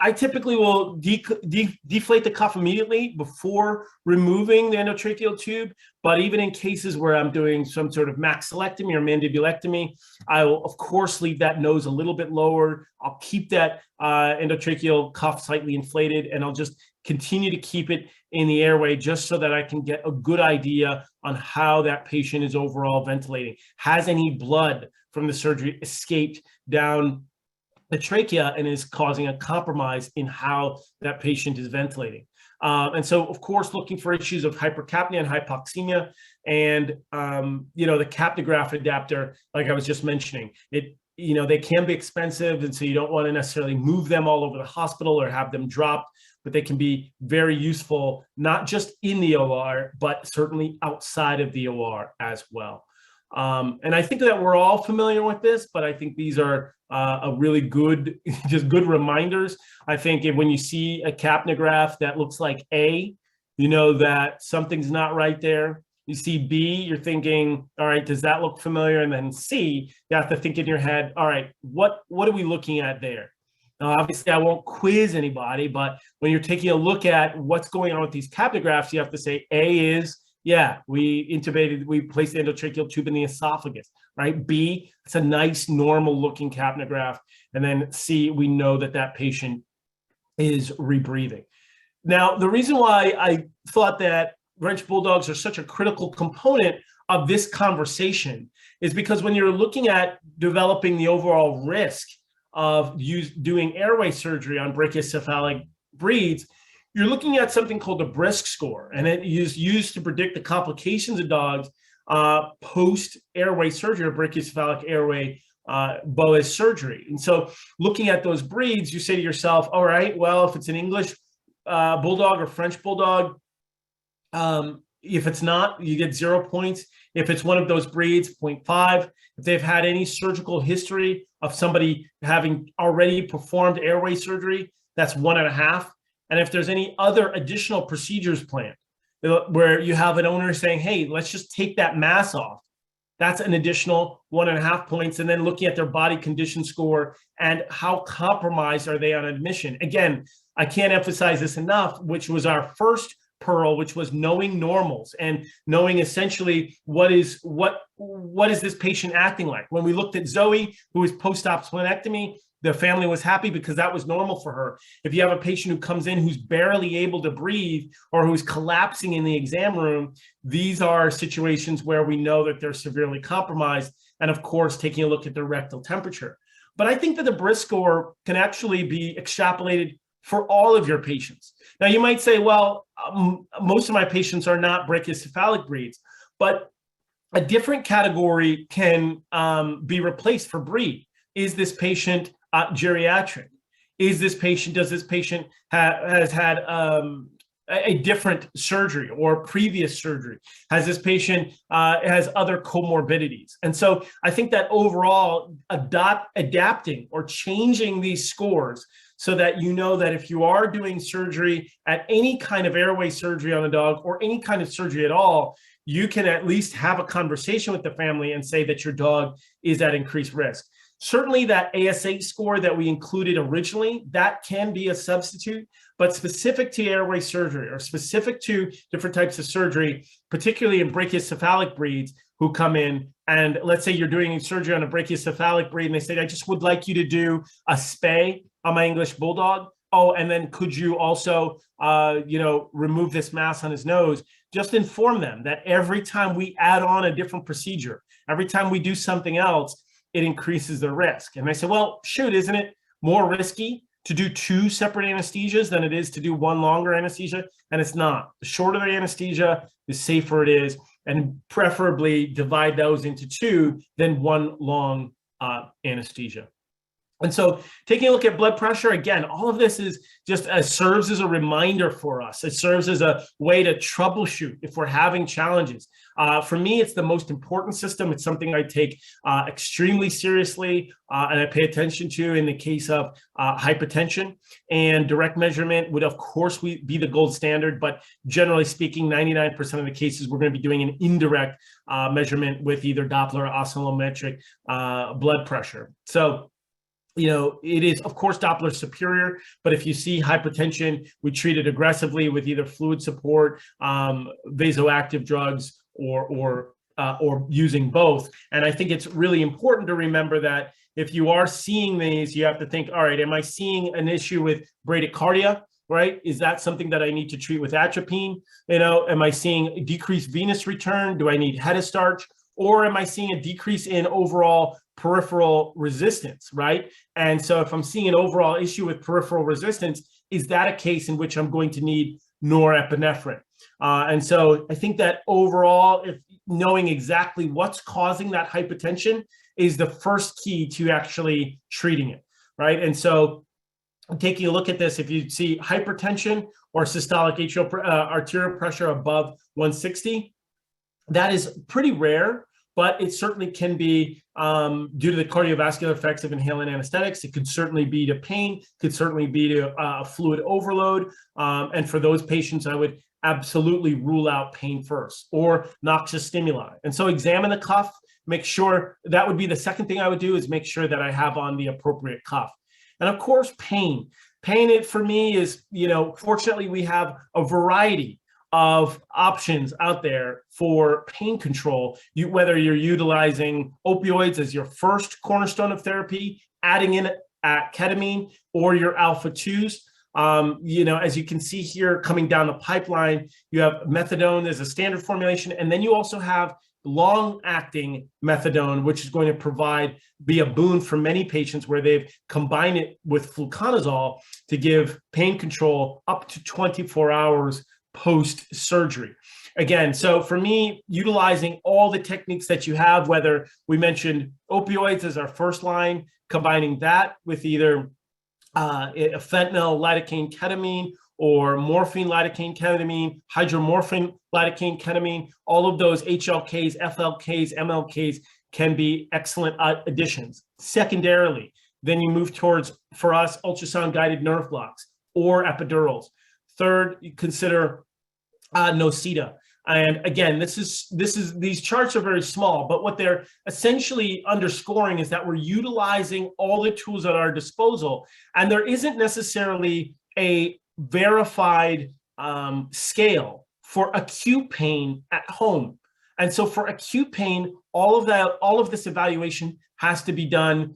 I typically will deflate the cuff immediately before removing the endotracheal tube. But even in cases where I'm doing some sort of maxillectomy or mandibulectomy, I will, of course, leave that nose a little bit lower. I'll keep that endotracheal cuff slightly inflated, and I'll just continue to keep it in the airway just so that I can get a good idea on how that patient is overall ventilating. Has any blood from the surgery escaped down the trachea and is causing a compromise in how that patient is ventilating? And so, of course, looking for issues of hypercapnia and hypoxemia, and the capnograph adapter, like I was just mentioning, they can be expensive, and so you don't want to necessarily move them all over the hospital or have them dropped, but they can be very useful, not just in the OR, but certainly outside of the OR as well. And I think that we're all familiar with this, but I think these are a really good, just good reminders. I think when you see a capnograph that looks like A, you know that something's not right there. You see B, you're thinking, all right, does that look familiar? And then C, you have to think in your head, all right, what are we looking at there? Now, obviously, I won't quiz anybody, but when you're taking a look at what's going on with these capnographs, you have to say A is, yeah, we placed the endotracheal tube in the esophagus, right? B, it's a nice, normal-looking capnograph. And then C, we know that that patient is rebreathing. Now, the reason why I thought that French bulldogs are such a critical component of this conversation is because when you're looking at developing the overall risk of doing airway surgery on brachycephalic breeds, you're looking at something called the BRISC score, and it is used to predict the complications of dogs post-airway surgery or brachycephalic airway Boas surgery. And so looking at those breeds, you say to yourself, all right, well, if it's an English bulldog or French bulldog, if it's not, you get 0 points. If it's one of those breeds, 0.5. If they've had any surgical history of somebody having already performed airway surgery, that's 1.5. And if there's any other additional procedures planned, where you have an owner saying, hey, let's just take that mass off, that's an additional 1.5 points. And then looking at their body condition score and how compromised are they on admission. Again, I can't emphasize this enough, which was our first pearl, which was knowing normals and knowing essentially what is this patient acting like. When we looked at Zoe, who was post-op splenectomy, the family was happy because that was normal for her. If you have a patient who comes in who's barely able to breathe or who's collapsing in the exam room, these are situations where we know that they're severely compromised. And of course, taking a look at their rectal temperature. But I think that the BRISC score can actually be extrapolated for all of your patients. Now, you might say, well, most of my patients are not brachycephalic breeds, but a different category can be replaced for breed. Is this patient geriatric? Does this patient has had a different surgery or previous surgery? Has this patient has other comorbidities? And so I think that overall adapting or changing these scores so that you know that if you are doing surgery at any kind of airway surgery on a dog or any kind of surgery at all, you can at least have a conversation with the family and say that your dog is at increased risk. Certainly that ASA score that we included originally, that can be a substitute, but specific to airway surgery or specific to different types of surgery, particularly in brachycephalic breeds who come in and let's say you're doing surgery on a brachycephalic breed and they say, I just would like you to do a spay on my English bulldog. Oh, and then could you also, remove this mass on his nose? Just inform them that every time we add on a different procedure, every time we do something else, it increases the risk. And I say, well, shoot, isn't it more risky to do 2 separate anesthesias than it is to do 1 longer anesthesia? And it's not. The shorter the anesthesia, the safer it is, and preferably divide those into 2 than 1 long anesthesia. And so taking a look at blood pressure, again, all of this is just serves as a reminder for us. It serves as a way to troubleshoot if we're having challenges. For me, it's the most important system. It's something I take extremely seriously and I pay attention to in the case of hypertension. And direct measurement would, of course, be the gold standard. But generally speaking, 99% of the cases, we're going to be doing an indirect measurement with either Doppler or oscillometric blood pressure. So it is, of course, Doppler superior, but if you see hypertension, we treat it aggressively with either fluid support, vasoactive drugs, or using both. And I think it's really important to remember that if you are seeing these, you have to think, all right, am I seeing an issue with bradycardia? Right? Is that something that I need to treat with atropine? Am I seeing decreased venous return? Do I need head-starch? Or am I seeing a decrease in overall peripheral resistance, right? And so if I'm seeing an overall issue with peripheral resistance, is that a case in which I'm going to need norepinephrine? And so I think that overall, if knowing exactly what's causing that hypertension is the first key to actually treating it, right? And so taking a look at this, if you see hypertension or systolic arterial pressure above 160, that is pretty rare, but it certainly can be due to the cardiovascular effects of inhalant anesthetics. It could certainly be to pain, could certainly be to fluid overload. And for those patients, I would absolutely rule out pain first, or noxious stimuli. And so examine the cuff, make sure, that would be the second thing I would do, is make sure that I have on the appropriate cuff. And of course, pain. Pain, for me, is, fortunately, we have a variety of options out there for pain control. Whether you're utilizing opioids as your first cornerstone of therapy, adding in ketamine, or your alpha-2s. As you can see here coming down the pipeline, you have methadone as a standard formulation, and then you also have long-acting methadone, which is going to be a boon for many patients, where they've combined it with fluconazole to give pain control up to 24 hours post-surgery. Again, so for me, utilizing all the techniques that you have, whether we mentioned opioids as our first line, combining that with either a fentanyl, lidocaine, ketamine, or morphine, lidocaine, ketamine, hydromorphine, lidocaine, ketamine, all of those HLKs, FLKs, MLKs can be excellent additions. Secondarily, then you move towards, for us, ultrasound-guided nerve blocks or epidurals. Third, you consider Nocita. And again, these charts are very small, but what they're essentially underscoring is that we're utilizing all the tools at our disposal, and there isn't necessarily a verified scale for acute pain at home. And so for acute pain, all of this evaluation has to be done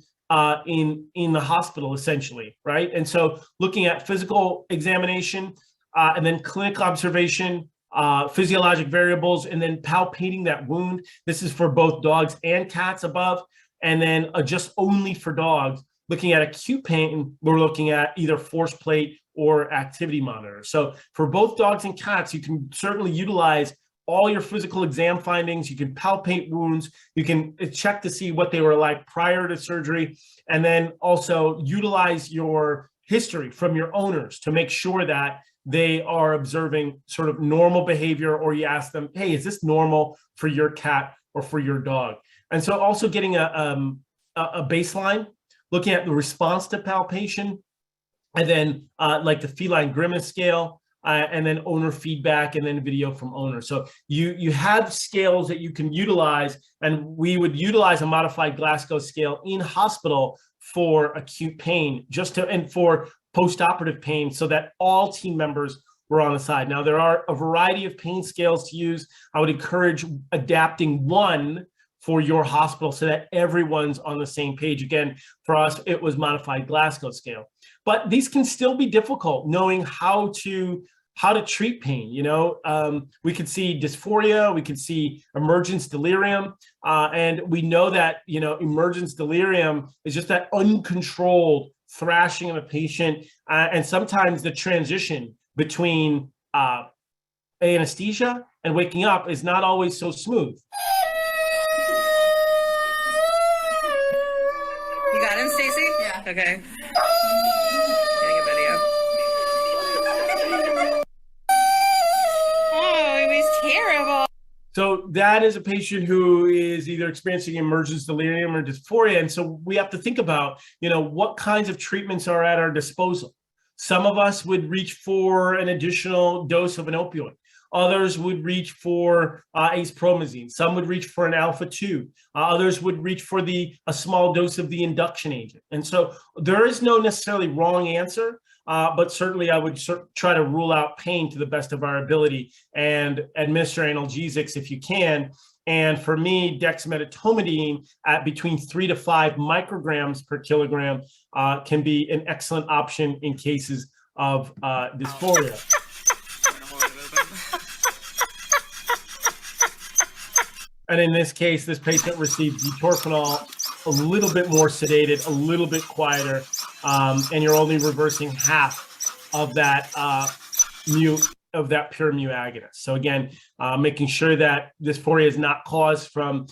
in the hospital, essentially, right? And so looking at physical examination, and then clinical observation, physiologic variables, and then palpating that wound. This is for both dogs and cats above. And then just only for dogs, looking at acute pain, we're looking at either force plate or activity monitor. So for both dogs and cats, you can certainly utilize all your physical exam findings. You can palpate wounds. You can check to see what they were like prior to surgery. And then also utilize your history from your owners to make sure that they are observing sort of normal behavior, or you ask them, hey, is this normal for your cat or for your dog? And so also getting a baseline, looking at the response to palpation, and then like the feline grimace scale, and then owner feedback, and then video from owner. So you have scales that you can utilize, and we would utilize a modified Glasgow scale in hospital for acute pain, and for post-operative pain, so that all team members were on the side. Now, there are a variety of pain scales to use. I would encourage adapting one for your hospital so that everyone's on the same page. Again, for us, it was modified Glasgow scale. But these can still be difficult, knowing how to treat pain. We could see dysphoria, we could see emergence delirium, and we know that emergence delirium is just that uncontrolled thrashing of a patient, and sometimes the transition between anesthesia and waking up is not always so smooth. You got him, Stacy? Yeah. Okay. Getting a video. Oh, it was terrible. So that is a patient who is either experiencing emergence delirium or dysphoria. And so we have to think about, what kinds of treatments are at our disposal. Some of us would reach for an additional dose of an opioid. Others would reach for acepromazine. Some would reach for an alpha-2. Others would reach for a small dose of the induction agent. And so there is no necessarily wrong answer, but certainly I would try to rule out pain to the best of our ability and administer analgesics if you can. And for me, dexmedetomidine at between 3 to 5 micrograms per kilogram can be an excellent option in cases of dysphoria. And in this case, this patient received butorphanol, a little bit more sedated, a little bit quieter, and you're only reversing half of that pure mu agonist. So again, making sure that dysphoria is not caused from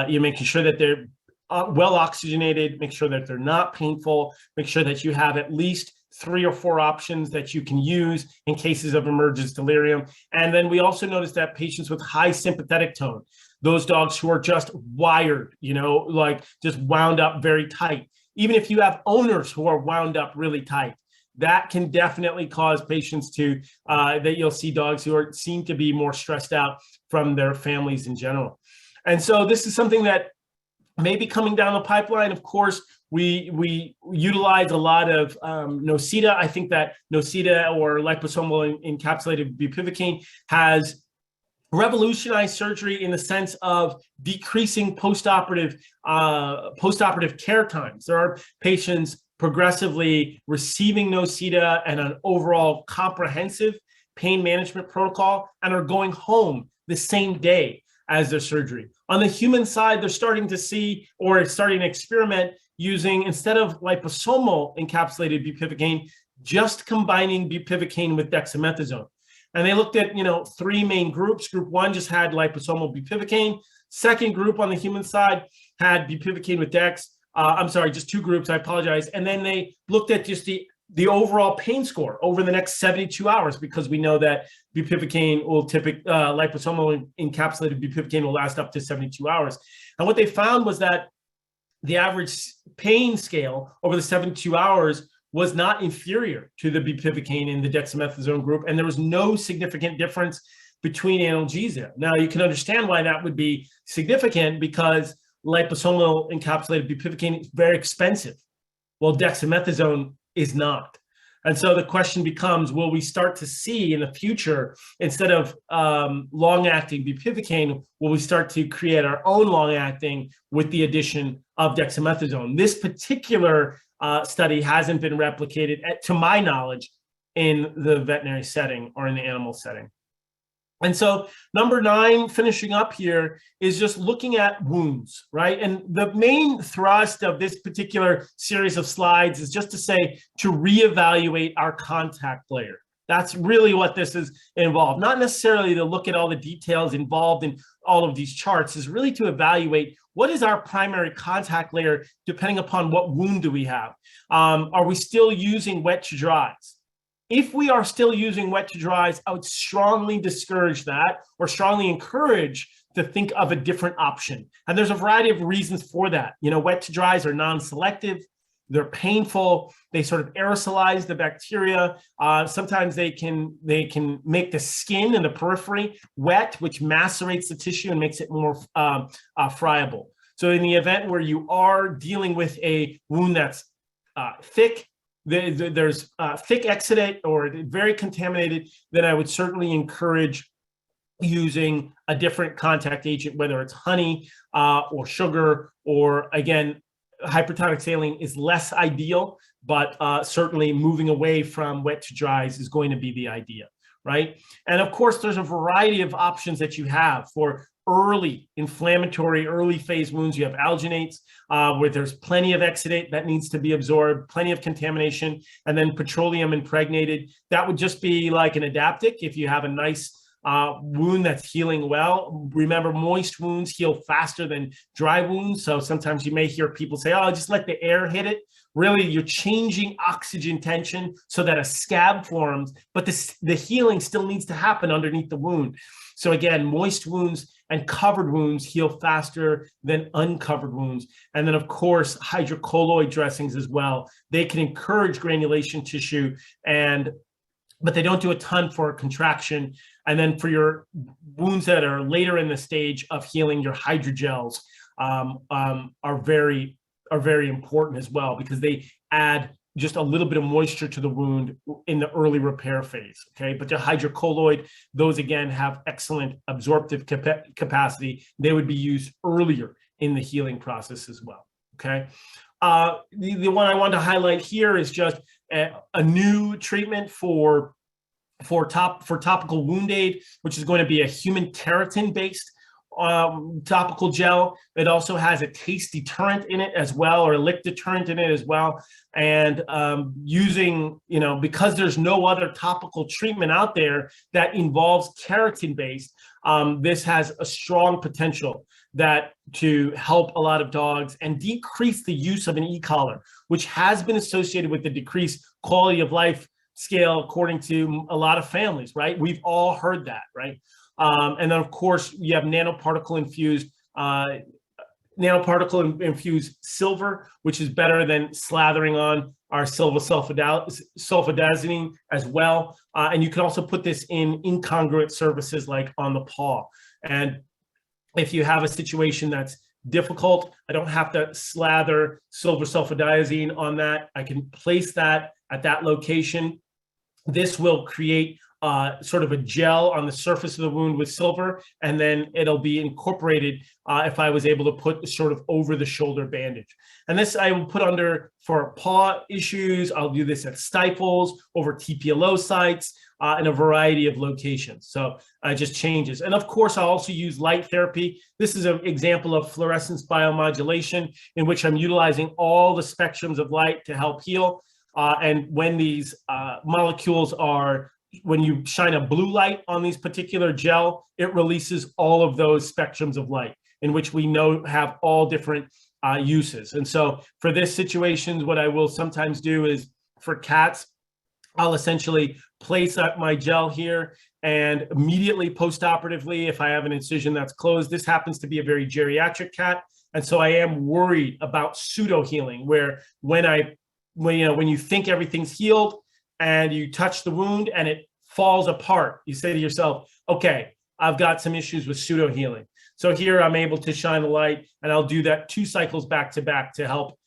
you're making sure that they're well oxygenated, make sure that they're not painful, make sure that you have at least 3 or 4 options that you can use in cases of emergence delirium. And then we also noticed that patients with high sympathetic tone, those dogs who are just wired, like just wound up very tight. Even if you have owners who are wound up really tight, that can definitely cause patients to, that you'll see dogs who seem to be more stressed out from their families in general. And so this is something that may be coming down the pipeline. Of course, we utilize a lot of Nocita. I think that Nocita or liposomal encapsulated bupivacaine has revolutionized surgery in the sense of decreasing postoperative care times. There are patients progressively receiving Nocita and an overall comprehensive pain management protocol and are going home the same day as their surgery. On the human side, they're starting to see or starting to experiment using, instead of liposomal encapsulated bupivacaine, just combining bupivacaine with dexamethasone. And they looked at, 3 main groups. Group 1 just had liposomal bupivacaine. Second group on the human side had bupivacaine with dex. Just 2 groups, I apologize. And then they looked at just the overall pain score over the next 72 hours, because we know that bupivacaine will liposomal encapsulated bupivacaine will last up to 72 hours. And what they found was that the average pain scale over the 72 hours was not inferior to the bupivacaine in the dexamethasone group, and there was no significant difference between analgesia. Now, you can understand why that would be significant, because liposomal encapsulated bupivacaine is very expensive, while dexamethasone is not. And so the question becomes, will we start to see in the future, instead of long-acting bupivacaine, will we start to create our own long-acting with the addition of dexamethasone? This particular study hasn't been replicated, to my knowledge, in the veterinary setting or in the animal setting. And so number 9, finishing up here, is just looking at wounds, right? And the main thrust of this particular series of slides is just to say, to reevaluate our contact layer. That's really what this is involved. Not necessarily to look at all the details involved in all of these charts, is really to evaluate what is our primary contact layer depending upon what wound do we have. Are we still using wet to dries? If we are still using wet to dries, I would strongly discourage that, or strongly encourage to think of a different option. And there's a variety of reasons for that. Wet to dries are non-selective. They're painful. They sort of aerosolize the bacteria. Sometimes they can make the skin and the periphery wet, which macerates the tissue and makes it more friable. So in the event where you are dealing with a wound that's thick, there's thick exudate or very contaminated, then I would certainly encourage using a different contact agent, whether it's honey or sugar, or again, hypertonic saline is less ideal, but certainly moving away from wet to dries is going to be the idea, right? And of course, there's a variety of options that you have for early inflammatory, early phase wounds. You have alginates, where there's plenty of exudate that needs to be absorbed, plenty of contamination, and then petroleum impregnated. That would just be like an adaptic if you have a nice wound that's healing well. Remember, moist wounds heal faster than dry wounds. So sometimes you may hear people say, oh, just let the air hit it. Really, you're changing oxygen tension so that a scab forms, but the healing still needs to happen underneath the wound. So again, moist wounds and covered wounds heal faster than uncovered wounds. And then, of course, hydrocolloid dressings as well. They can encourage granulation tissue and but they don't do a ton for contraction. And then for your wounds that are later in the stage of healing, your hydrogels are very important as well, because they add just a little bit of moisture to the wound in the early repair phase, okay? But the hydrocolloid, those again have excellent absorptive capacity. They would be used earlier in the healing process as well, okay? The one I want to highlight here is just a new treatment for topical wound aid, which is going to be a human keratin-based topical gel. It also has a taste deterrent in it as well, or a lick deterrent in it as well. And using, because there's no other topical treatment out there that involves keratin-based, this has a strong potential to help a lot of dogs and decrease the use of an e-collar, which has been associated with the decreased quality of life scale according to a lot of families, right? We've all heard that, right? And then of course you have nanoparticle infused silver, which is better than slathering on our silver sulfadiazine as well. And you can also put this in incongruent surfaces like on the paw. And if you have a situation that's difficult, I don't have to slather silver sulfadiazine on that. I can place that at that location. This will create sort of a gel on the surface of the wound with silver, and then it'll be incorporated if I was able to put sort of over the shoulder bandage. And this I will put under for paw issues. I'll do this at stifles, over TPLO sites, in a variety of locations. So it just changes. And of course, I'll also use light therapy. This is an example of fluorescence biomodulation in which I'm utilizing all the spectrums of light to help heal. And when these molecules when you shine a blue light on these particular gel, it releases all of those spectrums of light, in which we know have all different uses. And so for this situations, what I will sometimes do is for cats, I'll essentially place up my gel here, and immediately post-operatively, if I have an incision that's closed, this happens to be a very geriatric cat. And so I am worried about pseudo healing, where when you think everything's healed and you touch the wound and it falls apart, you say to yourself, okay, I've got some issues with pseudo healing. So here I'm able to shine the light, and I'll do that 2 cycles back to back to help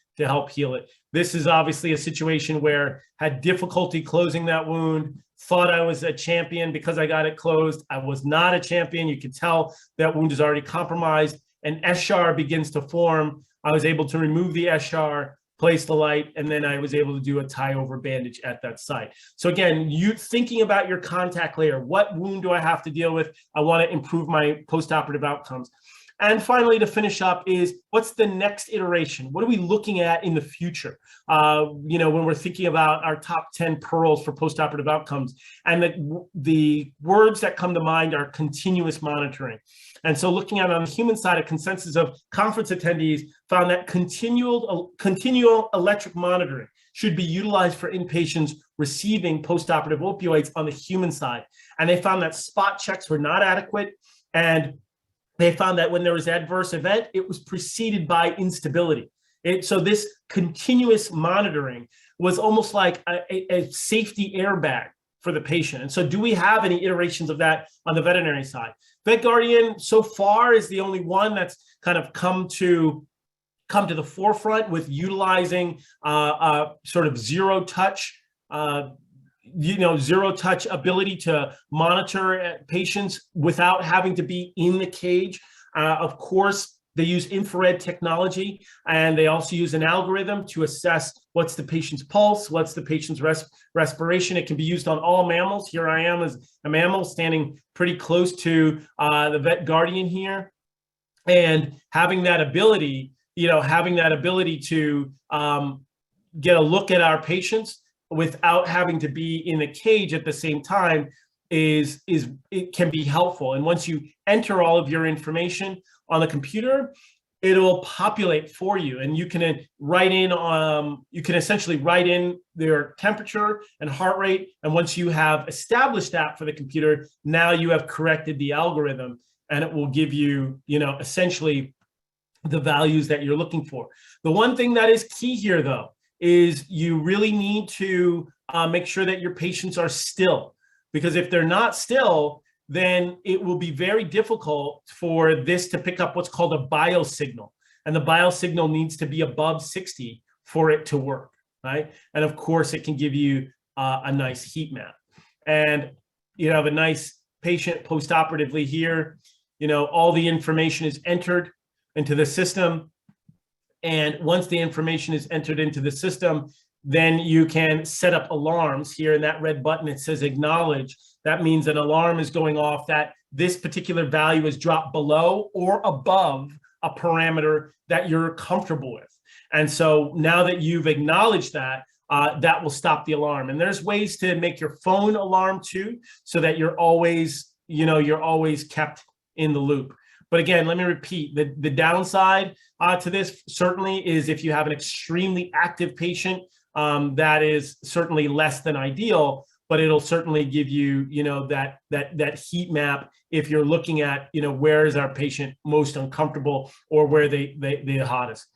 heal it. This is obviously a situation where had difficulty closing that wound, thought I was a champion because I got it closed. I was not a champion. You can tell that wound is already compromised. An eschar begins to form. I was able to remove the eschar, place the light, and then I was able to do a tie over bandage at that site. So again, you thinking about your contact layer, what wound do I have to deal with? I want to improve my post-operative outcomes. And finally, to finish up is, what's the next iteration? What are we looking at in the future? When we're thinking about our top 10 pearls for postoperative outcomes, and the words that come to mind are continuous monitoring. And so looking at on the human side, a consensus of conference attendees found that continual electric monitoring should be utilized for inpatients receiving postoperative opioids on the human side. And they found that spot checks were not adequate, and they found that when there was adverse event, it was preceded by instability. So this continuous monitoring was almost like a safety airbag for the patient. And so do we have any iterations of that on the veterinary side? VetGuardian so far is the only one that's kind of come to the forefront with utilizing sort of zero touch ability to monitor patients without having to be in the cage. Of course, they use infrared technology, and they also use an algorithm to assess what's the patient's pulse, what's the patient's respiration. It can be used on all mammals. Here I am as a mammal standing pretty close to the VetGuardian here, and having that ability to get a look at our patients without having to be in a cage at the same time it can be helpful. And once you enter all of your information on the computer, it'll populate for you, and you can essentially write in their temperature and heart rate. And once you have established that for the computer, now you have corrected the algorithm, and it will give you, essentially the values that you're looking for. The one thing that is key here, though, is you really need to make sure that your patients are still, because if they're not still, then it will be very difficult for this to pick up what's called a biosignal. And the biosignal needs to be above 60 for it to work, right? And of course, it can give you a nice heat map. And you have a nice patient postoperatively here. All the information is entered into the system. And once the information is entered into the system, then you can set up alarms. Here in that red button, it says acknowledge. That means an alarm is going off that this particular value is dropped below or above a parameter that you're comfortable with. And so now that you've acknowledged that, that will stop the alarm. And there's ways to make your phone alarm too, so that you're always, you're always kept in the loop. But again, let me repeat, the downside to this certainly is if you have an extremely active patient, that is certainly less than ideal, but it'll certainly give you, that heat map if you're looking at, where is our patient most uncomfortable or where they're hottest.